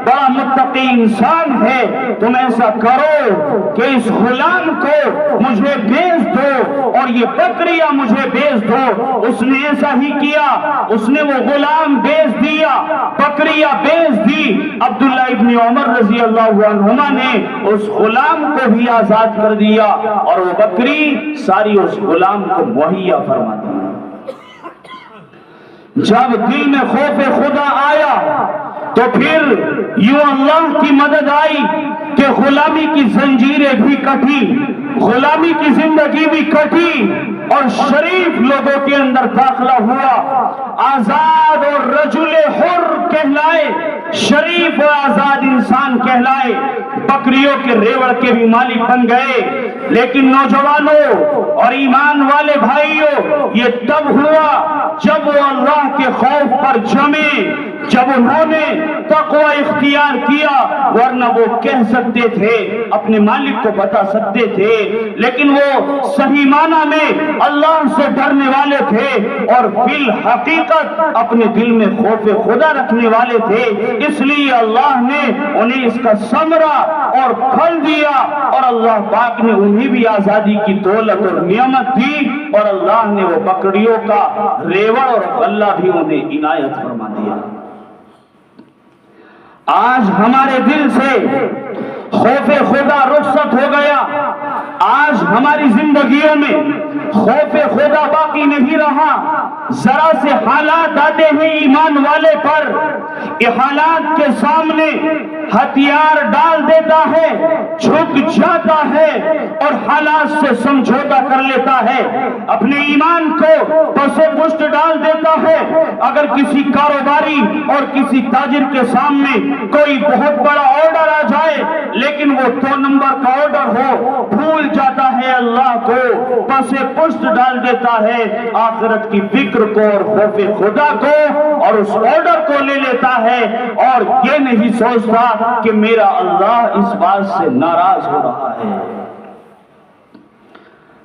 بڑا متقی انسان ہے، تم ایسا کرو کہ اس غلام کو مجھے بیچ دو اور یہ بکریاں مجھے بیچ دو۔ اس نے ایسا ہی کیا، اس نے وہ غلام بیچ دیا، بکریاں بیچ دی۔ عبداللہ ابن عمر رضی اللہ عنہما نے اس غلام کو بھی آزاد کر دیا اور وہ بکری ساری اس غلام کو مہیا فرما دی۔ جب دل میں خوف خدا آیا تو پھر یوں اللہ کی مدد آئی کہ غلامی کی زنجیریں بھی کٹی، غلامی کی زندگی بھی کٹی اور شریف لوگوں کے اندر داخلہ ہوا، آزاد اور رجل حر کہلائے، شریف و آزاد انسان کہلائے، بکریوں کے ریوڑ کے بھی مالک بن گئے۔ لیکن نوجوانوں اور ایمان والے بھائیوں، یہ تب ہوا جب وہ اللہ کے خوف پر جمے، جب انہوں نے تقوی اختیار کیا، ورنہ وہ کہہ سکتے تھے، اپنے مالک کو بتا سکتے تھے، لیکن وہ صحیح معنی میں اللہ سے ڈرنے والے تھے اور فی الحقیقت اپنے دل میں خوف خدا رکھنے والے تھے، اس لیے اللہ نے انہیں اس کا ثمرہ اور پھل دیا، اور اللہ پاک نے انہیں بھی آزادی کی دولت اور نعمت دی، اور اللہ نے وہ بکریوں کا ریوڑ اور غلہ بھی انہیں عنایت فرما دیا۔ آج ہمارے دل سے خوف خدا رخصت ہو گیا، آج ہماری زندگیوں میں خوف خدا باقی نہیں رہا۔ ذرا سے حالات آتے ہیں ایمان والے پر، یہ حالات کے سامنے ہتھیار ڈال دیتا ہے، جھک جاتا ہے اور حالات سے سمجھوتا کر لیتا ہے، اپنے ایمان کو پس پشت ڈال دیتا ہے۔ اگر کسی کاروباری اور کسی تاجر کے سامنے کوئی بہت بڑا آرڈر آ جائے لیکن وہ 2 نمبر کا آرڈر ہو، بھول جاتا ہے اللہ کو، پس پشت ڈال دیتا ہے آخرت کی فکر کو اور خوف خدا کو، اور اس آرڈر کو لے لیتا ہے اور یہ نہیں سوچتا کہ میرا اللہ اس بات سے ناراض ہو رہا ہے۔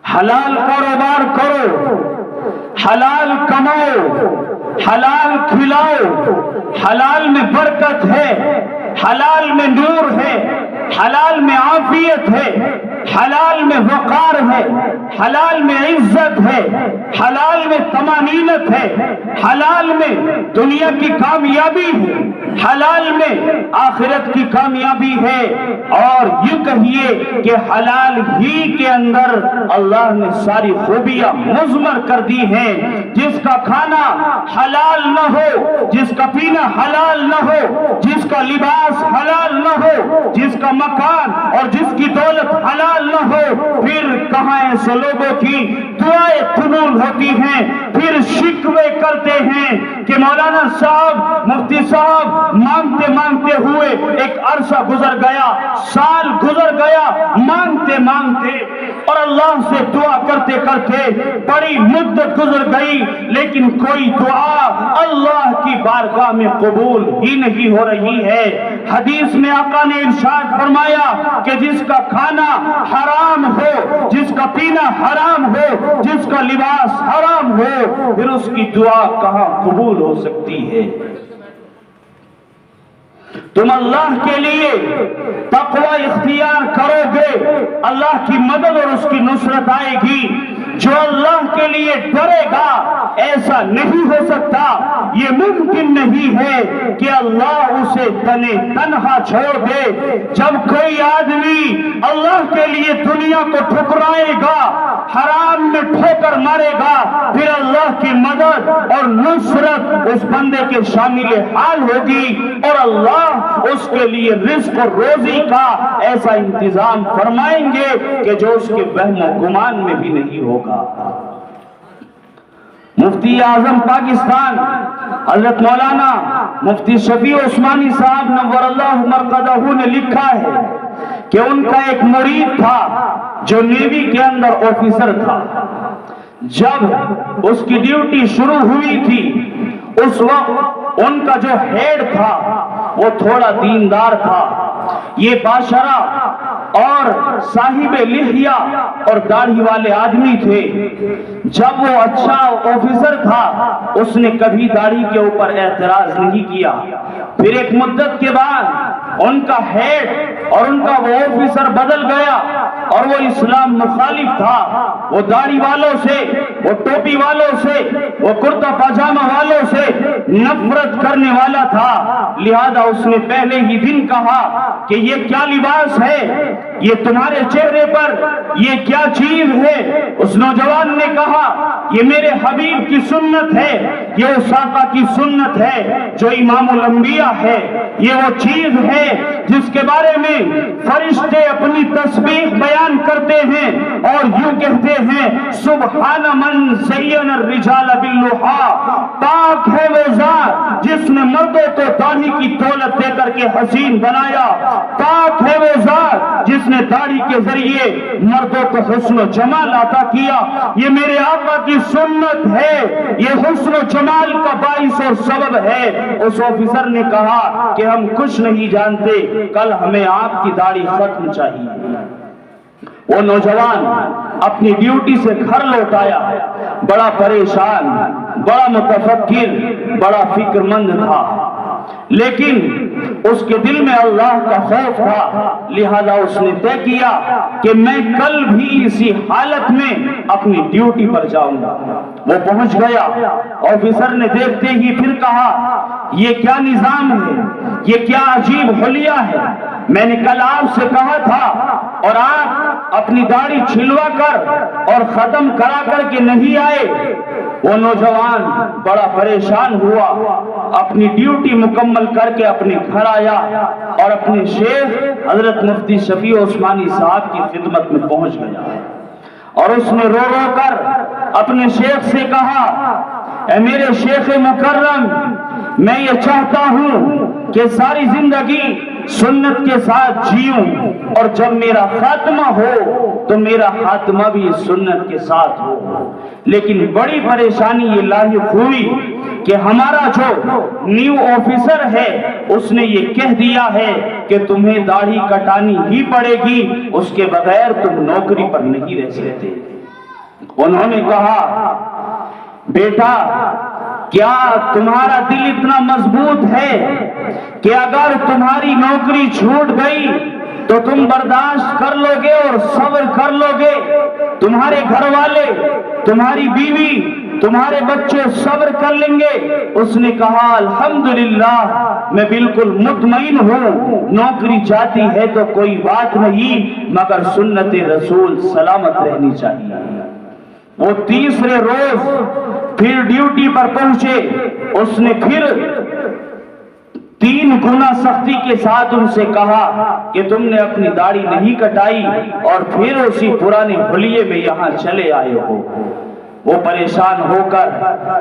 حلال کاروبار کرو، حلال کماؤ، حلال کھلاؤ، حلال میں برکت ہے، حلال میں نور ہے، حلال میں عافیت ہے، حلال میں وقار ہے، حلال میں عزت ہے، حلال میں طمانینت ہے، حلال میں دنیا کی کامیابی ہے، حلال میں آخرت کی کامیابی ہے، اور یوں کہیے کہ حلال ہی کے اندر اللہ نے ساری خوبیاں مضمر کر دی ہیں۔ جس کا کھانا حلال نہ ہو، جس کا پینا حلال نہ ہو، جس کا لباس حلال نہ ہو، جس کا مکان اور جس کی دولت حلال نہ ہو، پھر وہاں ایسے لوگوں کی دعائیں قبول ہوتی ہیں، پھر شکوے کرتے ہیں کہ مولانا صاحب، مفتی صاحب، مانگتے مانگتے ہوئے ایک عرصہ گزر گیا، سال گزر گیا، مانگتے مانگتے اور اللہ سے دعا کرتے کرتے بڑی مدت گزر گئی، لیکن کوئی دعا اللہ کی بارگاہ میں قبول ہی نہیں ہو رہی ہے۔ حدیث میں آقا نے ارشاد فرمایا کہ جس کا کھانا حرام ہو، جس کا پینا حرام ہو، جس کا لباس حرام ہو، پھر اس کی دعا کہاں قبول ہو سکتی ہے؟ تم اللہ کے لیے تقوی اختیار کرو گے، اللہ کی مدد اور اس کی نصرت آئے گی۔ جو اللہ کے لیے ڈرے گا، ایسا نہیں ہو سکتا، یہ ممکن نہیں ہے کہ اللہ اسے تنہا چھوڑ دے۔ جب کوئی آدمی اللہ کے لیے دنیا کو ٹھکرائے گا، حرام میں ٹھوکر مارے گا، پھر اللہ کی مدد اور نصرت اس بندے کے شامل حال ہوگی، اور اللہ اس کے لیے رزق اور روزی کا ایسا انتظام فرمائیں گے کہ جو اس کے وہم و گمان میں بھی نہیں ہوگا۔ مفتی اعظم پاکستان حضرت مولانا مفتی شفیع عثمانی صاحب نور اللہ مرقدہ نے لکھا ہے کہ ان کا ایک مرید تھا جو نیوی کے اندر آفیسر تھا۔ جب اس کی ڈیوٹی شروع ہوئی تھی، اس وقت ان کا جو ہیڈ تھا وہ تھوڑا دیندار تھا، یہ باشرہ اور صاحب لحیہ اور داڑھی والے آدمی تھے۔ جب وہ اچھا آفیسر تھا، اس نے کبھی داڑھی کے اوپر اعتراض نہیں کیا۔ پھر ایک مدت کے بعد ان کا ہیڈ اور ان کا وہ آفیسر بدل گیا، اور وہ اسلام مخالف تھا، وہ داڑھی والوں سے، وہ ٹوپی والوں سے، وہ کرتا پاجامہ والوں سے نفرت کرنے والا تھا۔ لہذا اس نے پہلے ہی دن کہا کہ یہ کیا لباس ہے، یہ تمہارے چہرے پر یہ کیا چیز ہے؟ اس نوجوان نے کہا یہ میرے حبیب کی سنت ہے، یہ اس آقا کی سنت ہے جو امام الانبیاء ہے، یہ وہ چیز ہے جس کے بارے میں فرشتے اپنی تسبیح بیان کرتے ہیں اور یوں کہتے ہیں سبحان من زین الرجال باللحا، پاک ہے وہ ذات جس نے مردوں کو داڑھی کی دولت دے کر کے حسین بنایا، پاک ہے وہ ذات جس نے داڑھی کے ذریعے مردوں کو حسن و جمال عطا کیا، یہ میرے آقا کی سنت ہے، یہ حسن و جمال کا باعث اور سبب ہے۔ اس آفیسر نے کہا کہ ہم کچھ نہیں جانتے، کل ہمیں آپ کی داڑھی ختم چاہیے۔ وہ نوجوان اپنی ڈیوٹی سے گھر لوٹ آیا، بڑا پریشان، بڑا متفکر، بڑا فکر مند تھا، لیکن اس کے دل میں اللہ کا خوف تھا۔ لہذا اس نے طے کیا کہ میں کل بھی اسی حالت میں اپنی ڈیوٹی پر جاؤں گا۔ وہ پہنچ گیا، آفیسر نے دیکھتے ہی پھر کہا یہ کیا نظام ہے، یہ کیا عجیب حلیہ ہے، میں نے کل آپ سے کہا تھا اور آپ اپنی داڑھی چھلوا کر اور ختم کرا کر کے نہیں آئے۔ وہ نوجوان بڑا پریشان ہوا، اپنی ڈیوٹی مکمل کر کے اپنے گھر آیا اور اپنے شیخ حضرت مفتی شفیع عثمانی صاحب کی خدمت میں پہنچ گیا، اور اس نے رو رو کر اپنے شیخ سے کہا اے میرے شیخ مکرم، میں یہ چاہتا ہوں کہ ساری زندگی سنت کے ساتھ جیوں، اور جب میرا خاتمہ ہو تو میرا خاتمہ بھی سنت کے ساتھ ہو، لیکن بڑی پریشانی یہ لاحق ہوئی کہ ہمارا جو نیو آفیسر ہے اس نے یہ کہہ دیا ہے کہ تمہیں داڑھی کٹانی ہی پڑے گی، اس کے بغیر تم نوکری پر نہیں رہ سکتے۔ انہوں نے کہا بیٹا کیا تمہارا دل اتنا مضبوط ہے کہ اگر تمہاری نوکری چھوٹ گئی تو تم برداشت کر لو گے اور صبر کر لو گے؟ تمہارے گھر والے، تمہاری بیوی، تمہارے بچے صبر کر لیں گے؟ اس نے کہا الحمدللہ میں بالکل مطمئن ہوں، نوکری جاتی ہے تو کوئی بات نہیں، مگر سنت رسول سلامت رہنی چاہیے۔ وہ تیسرے روز پھر ڈیوٹی پر پہنچے، اس نے پھر 3 گنا سختی کے ساتھ ان سے کہا کہ تم نے اپنی داڑھی نہیں کٹائی اور پھر اسی پرانے حلیے میں یہاں چلے آئے ہو۔ وہ پریشان ہو کر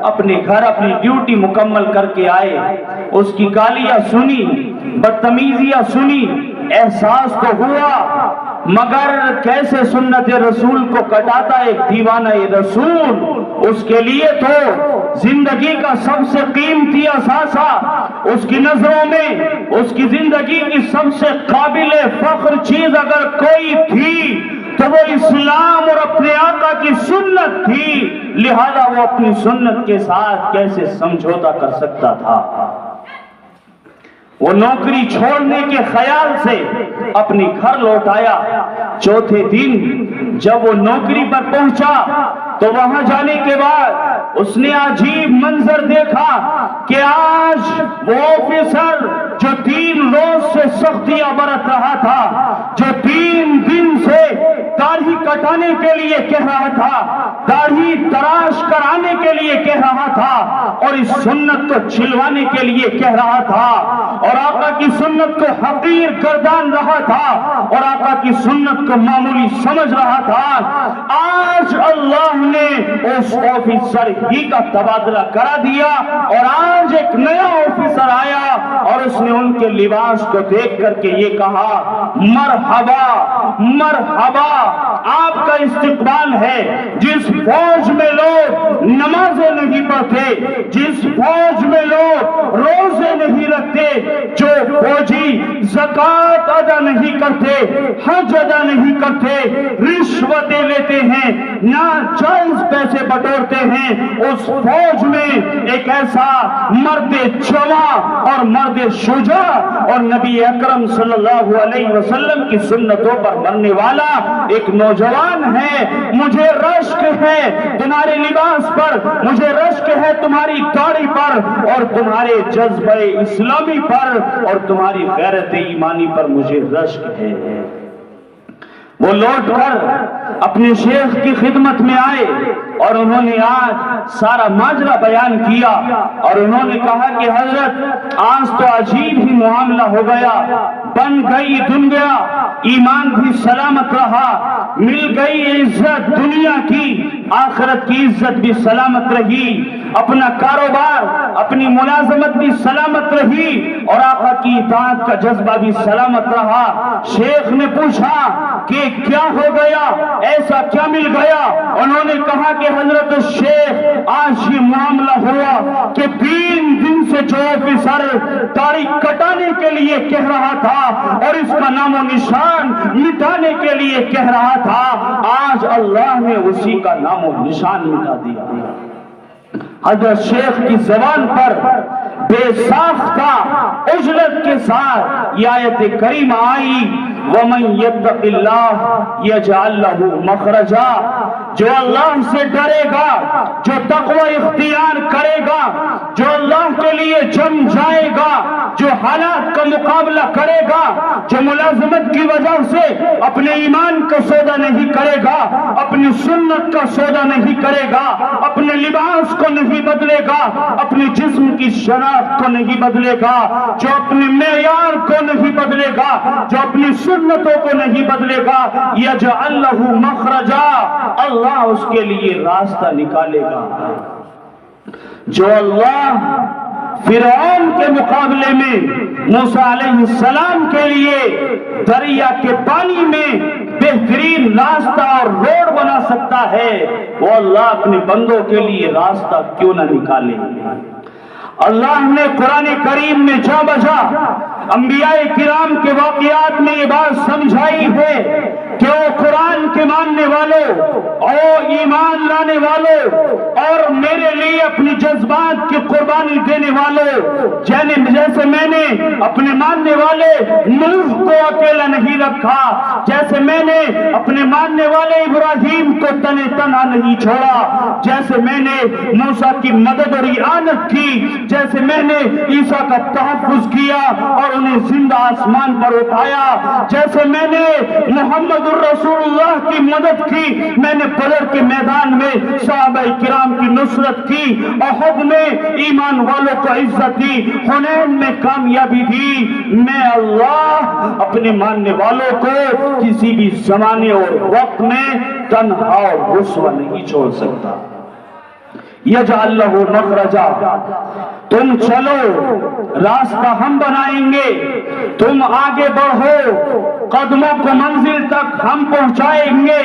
اپنے گھر اپنی ڈیوٹی مکمل کر کے آئے، اس کی گالیاں سنی، بدتمیزیاں سنی، احساس تو ہوا مگر کیسے سنت رسول کو کٹاتا ایک دیوانہ رسول۔ اس کے لیے تو زندگی کا سب سے قیمتی اثاثہ، اس کی نظروں میں اس کی زندگی کی سب سے قابل فخر چیز اگر کوئی تھی تو وہ اسلام اور اپنے آقا کی سنت تھی، لہذا وہ اپنی سنت کے ساتھ کیسے سمجھوتا کر سکتا تھا۔ وہ نوکری چھوڑنے کے خیال سے اپنی گھر لوٹ آیا۔ چوتھے دن جب وہ نوکری پر پہنچا تو وہاں جانے کے بعد اس نے عجیب منظر دیکھا کہ آج وہ آفیسر جو 3 روز سے سختیاں برت رہا تھا، جو 3 دن سے داڑھی کٹانے کے لیے کہہ رہا تھا، داڑھی تراش کرانے کے لیے کہہ رہا تھا اور اس سنت کو چھلوانے کے لیے کہہ رہا تھا اور آقا کی سنت کو حقیر گردان رہا تھا اور آقا کی سنت کو معمولی سمجھ رہا تھا، آج اللہ نے اس آفیسر ہی کا تبادلہ کرا دیا اور آج ایک نیا آفیسر آیا اور اس نے ان کے لباس کو دیکھ کر کے یہ کہا، مرحبا مرحبا، آپ کا استقبال ہے۔ جس فوج میں لوگ نمازیں نہیں پڑھتے، جس فوج میں لوگ روزے نہیں رکھتے، جو فوجی زکوٰۃ ادا نہیں کرتے، حج ادا نہیں کرتے، رشوتیں لیتے ہیں، ناجائز پیسے بٹورتے ہیں، اس فوج میں ایک ایسا مرد جواں اور مرد شجاع اور نبی اکرم صلی اللہ علیہ وسلم کی سنتوں پر مرنے والا ایک نوجوان ہے۔ مجھے رشک ہے تمہارے لباس پر، مجھے رشک ہے تمہاری داڑھی پر اور تمہارے جذبہ اسلامی پر اور تمہاری غیرت ایمانی پر مجھے رشک ہے۔ وہ لوٹ کر اپنے شیخ کی خدمت میں آئے اور انہوں نے آج سارا ماجرا بیان کیا اور انہوں نے کہا کہ حضرت آج تو عجیب ہی معاملہ ہو گیا، بن گئی دنیا، ایمان بھی سلامت رہا، مل گئی عزت دنیا کی، آخرت کی عزت بھی سلامت رہی، اپنا کاروبار اپنی ملازمت بھی سلامت رہی اور آقا کی اطاعت کا جذبہ بھی سلامت رہا۔ شیخ نے پوچھا کہ کیا ہو گیا، ایسا کیا مل گیا؟ انہوں نے کہا کہ حضرت شیخ آج یہ معاملہ ہوا کہ 3 دن سے جو آفیسر داڑھی کٹانے کے لیے کہہ رہا تھا اور اس کا نام و نشان مٹانے کے لیے کہہ رہا تھا، آج اللہ نے اسی کا نام و نشان مٹا دیا۔ حضرت شیخ کی زبان پر بے ساختہ اجلت کے ساتھ یہ آیت کریمہ آئی، وَمَن يَتَّقِ اللَّهَ يَجْعَل لَّهُ مَخْرَجًا، جو اللہ سے ڈرے گا، جو تقوی اختیار کرے گا، جو اللہ کے لیے جم جائے گا، جو حالات کا مقابلہ کرے گا، جو ملازمت کی وجہ سے اپنے ایمان کا سودا نہیں کرے گا، اپنی سنت کا سودا نہیں کرے گا، اپنے لباس کو نہیں بدلے گا، اپنے جسم کی شناخت کو نہیں بدلے گا، جو اپنے معیار کو نہیں بدلے گا، جو اپنی سنتوں کو نہیں بدلے گا، یجعل لہ مخرجا، اللہ اس کے لیے راستہ نکالے گا۔ جو اللہ فرعون کے مقابلے میں موسیٰ علیہ السلام کے لیے دریا کے پانی میں بہترین راستہ اور روڈ بنا سکتا ہے، وہ اللہ اپنے بندوں کے لیے راستہ کیوں نہ نکالے؟ اللہ نے قرآن کریم میں جا بجا انبیاء کرام کے واقعات میں یہ بات سمجھائی ہے کہ او قرآن کے ماننے والوں، او ایمان لانے والوں اور میرے لیے اپنی جذبات کی قربانی دینے والوں، جیسے میں نے اپنے ماننے والے نوح کو اکیلا نہیں رکھا، جیسے میں نے اپنے ماننے والے ابراہیم کو تنے تنہا نہیں چھوڑا، جیسے میں نے موسیٰ کی مدد اور اعانت کی، جیسے میں نے عیسیٰ کا تحفظ کیا اور انہیں زندہ آسمان پر اٹھایا، جیسے میں نے محمد الرسول اللہ کی مدد کی، میں نے بدر کے میدان میں صحابہ کرام اسلام کی نصرت کی، احد میں ایمان والوں کو عزت دی، حنین میں کامیابی دی۔ میں اللہ اپنے ماننے والوں کو کسی بھی زمانے اور وقت میں تنہا اور رسوا نہیں چھوڑ سکتا۔ یجعل لہ مخرجا، تم چلو راستہ ہم بنائیں گے، تم آگے بڑھو، قدموں کو منزل تک ہم پہنچائیں گے،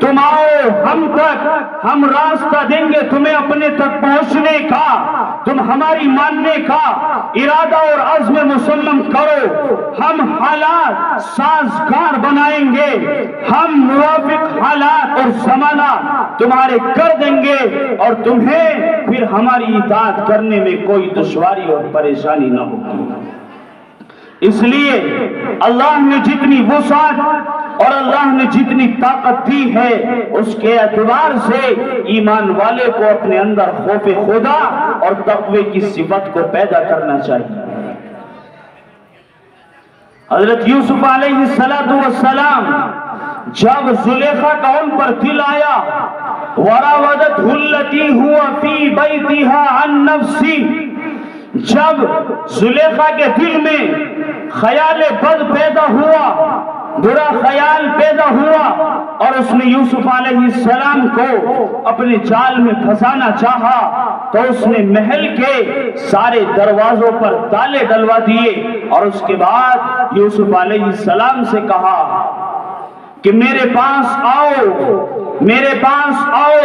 تم آؤ ہم تک، ہم راستہ دیں گے تمہیں اپنے تک پہنچنے کا، تم ہماری ماننے کا ارادہ اور عزم مسلم کرو، ہم حالات سازگار بنائیں گے، ہم موافق حالات اور زمانہ تمہارے کر دیں گے، اور تمہیں پھر ہماری اطاعت کرنے میں کوئی دشواری اور پریشانی نہ ہوگی۔ اس لیے اللہ نے جتنی وسعت اور اللہ نے جتنی طاقت دی ہے اس کے اعتبار سے ایمان والے کو اپنے اندر خوف خدا اور تقوی کی صفت کو پیدا کرنا چاہیے۔ حضرت یوسف علیہ السلام جب زلیخا کا ان پر دل آیا، وراودته التي هو في بيتها عن نفسه، جب زلیخا کے دل میں خیال بد پیدا ہوا، برا خیال پیدا ہوا، اور اس نے یوسف علیہ السلام کو اپنے جال میں پھنسانا چاہا، تو اس نے محل کے سارے دروازوں پر تالے ڈلوا دیے، اور اس کے بعد یوسف علیہ السلام سے کہا کہ میرے پاس آؤ، میرے پاس آؤ۔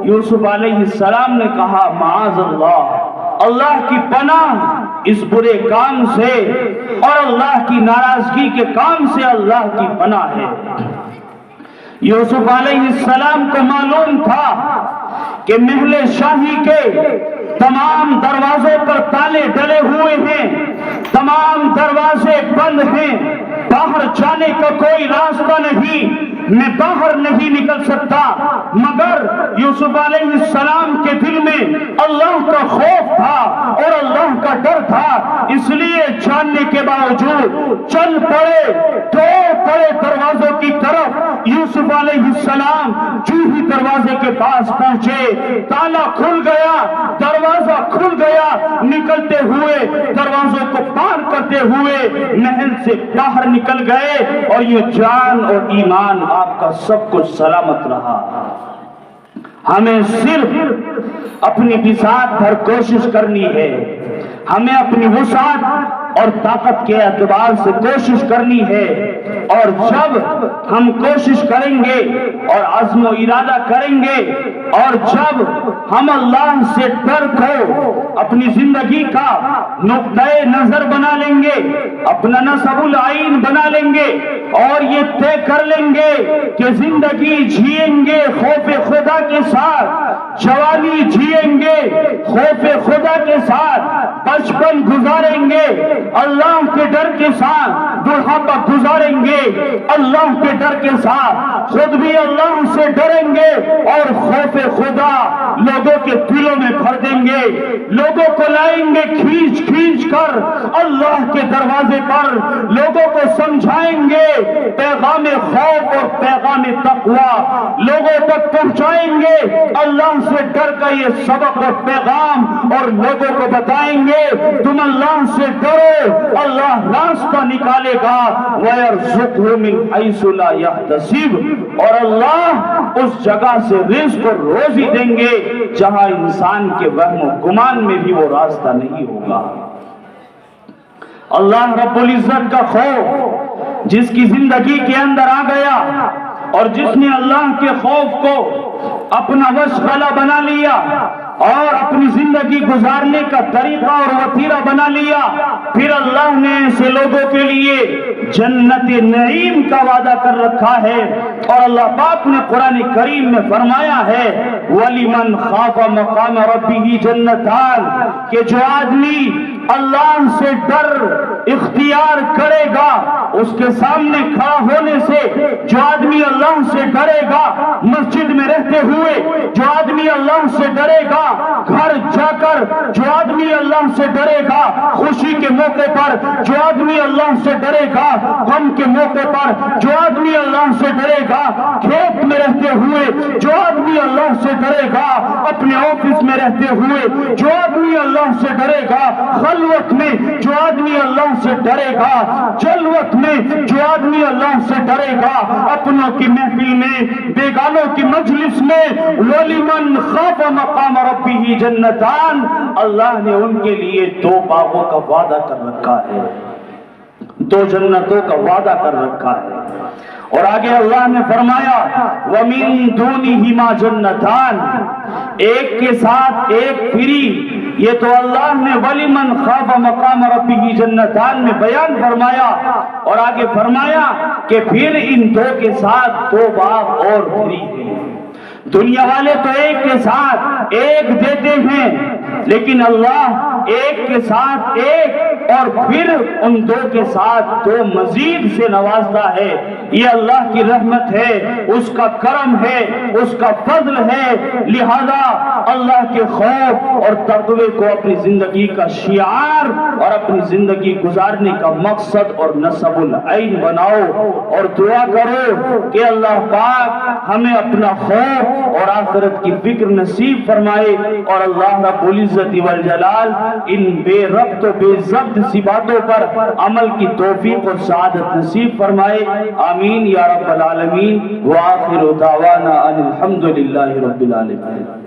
یوسف علیہ السلام نے کہا معاذ اللہ، اللہ کی پناہ اس برے کام سے اور اللہ کی ناراضگی کے کام سے اللہ کی پناہ ہے۔ یوسف علیہ السلام کو معلوم تھا کہ محل شاہی کے تمام دروازوں پر تالے ڈلے ہوئے ہیں، تمام دروازے بند ہیں، باہر جانے کا کوئی راستہ نہیں، میں باہر نہیں نکل سکتا۔ مگر یوسف علیہ السلام کے دل میں اللہ کا خوف تھا اور اللہ کا ڈر تھا، اس لیے جاننے کے باوجود چل پڑے، دوڑ پڑے دروازوں کی طرف۔ یوسف علیہ السلام جو ہی دروازے کے پاس پہنچے، تالا کھل گیا، دروازہ کھل گیا، نکلتے ہوئے دروازوں کو پار کرتے ہوئے محل سے باہر نکل گئے، اور یہ جان اور ایمان آپ کا سب کچھ سلامت رہا۔ ہمیں صرف اپنی بساط بھر کوشش کرنی ہے، ہمیں اپنی وسعت اور طاقت کے اعتبار سے کوشش کرنی ہے، اور جب ہم کوشش کریں گے اور عزم و ارادہ کریں گے، اور جب ہم اللہ سے ڈر کو اپنی زندگی کا نقطۂ نظر بنا لیں گے، اپنا نصب العین بنا لیں گے، اور یہ طے کر لیں گے کہ زندگی جیئیں گے خوف خدا کے ساتھ، جوانی جیئیں گے خوف خدا کے ساتھ، بچپن گزاریں گے اللہ کے ڈر کے ساتھ، بڑھاپا گزاریں گے اللہ کے ڈر کے ساتھ، خود بھی اللہ سے ڈریں گے اور خوف خدا لوگوں کے دلوں میں بھر دیں گے، لوگوں کو لائیں گے کھینچ کھینچ کر اللہ کے دروازے پر، لوگوں کو سمجھائیں گے پیغام خوف اور پیغام تقوی، لوگوں تک پہنچائیں گے اللہ سے ڈر کا یہ سبق اور پیغام، اور لوگوں کو بتائیں گے تم اللہ سے ڈرو، اللہ راستہ نکالے گا، وَيَرْزُقْهُ مِنْ حَيْثُ لَا يَحْتَسِبُ، اور اللہ اس جگہ سے رزق اور روزی دیں گے جہاں انسان کے وہم و گمان میں بھی وہ راستہ نہیں ہوگا۔ اللہ رب العزت کا خوف جس کی زندگی کے اندر آ گیا، اور جس نے اللہ کے خوف کو اپنا مشغلہ بنا لیا اور اپنی زندگی گزارنے کا طریقہ اور وتیرہ بنا لیا، پھر اللہ نے ایسے لوگوں کے لیے جنت نعیم کا وعدہ کر رکھا ہے، اور اللہ پاک نے قرآن کریم میں فرمایا ہے وَلِمَنْ خَافَ مَقَامَ رَبِّهِ جَنَّتَانِ، کہ جو آدمی اللہ سے ڈر اختیار کرے گا، اس کے سامنے کھڑا ہونے سے جو آدمی اللہ سے ڈرے گا، مسجد میں رہتے ہوئے جو آدمی اللہ سے ڈرے گا، گھر جا کر جو آدمی اللہ سے ڈرے گا، خوشی کے موقع پر جو آدمی اللہ سے ڈرے گا، غم کے موقع پر جو آدمی اللہ سے ڈرے گا، کھیت میں رہتے ہوئے جو آدمی اللہ سے ڈرے گا، اپنے آفس میں رہتے ہوئے جو آدمی اللہ سے ڈرے گا، خلوت میں جو آدمی اللہ سے ڈرے گا، جلوت میں جو آدمی اللہ سے ڈرے گا، اپنوں کی محفل میں، بیگانوں کی مجلس میں، وَلِمَنْ خَافَ مَقَامَ رَبِّهِ جَنَّتَانِ، اللہ نے ان کے لیے 2 باغوں کا وعدہ کر رکھا ہے، 2 جنتوں کا وعدہ کر رکھا ہے۔ اور آگے اللہ نے فرمایا وَمِن دُونِهِمَا جَنَّتَانِ، ایک کے ساتھ ایک فری، یہ تو اللہ نے وَلِمَنْ خَافَ مَقَامَ رَبِّهِ جَنَّتَانِ میں بیان فرمایا، اور آگے فرمایا کہ پھر ان 2 کے ساتھ 2 باغ اور فری ہیں۔ دنیا والے تو ایک کے ساتھ ایک دیتے ہیں، لیکن اللہ ایک کے ساتھ ایک اور پھر ان 2 کے ساتھ 2 مزید سے نوازتا ہے۔ یہ اللہ کی رحمت ہے، اس کا کرم ہے، اس کا فضل ہے، لہذا اللہ کے خوف اور تقوی کو اپنی زندگی کا شعار اور اپنی زندگی گزارنے کا مقصد اور نصب العین بناؤ، اور دعا کرو کہ اللہ پاک ہمیں اپنا خوف اور آخرت کی فکر نصیب فرمائے، اور اللہ رب العزت والجلال ان بے ربط و بے ضبط سی باتوں پر عمل کی توفیق اور سعادت نصیب فرمائے، آمین یا رب العالمین، وآخر دعوانا ان الحمدللہ رب العالمین۔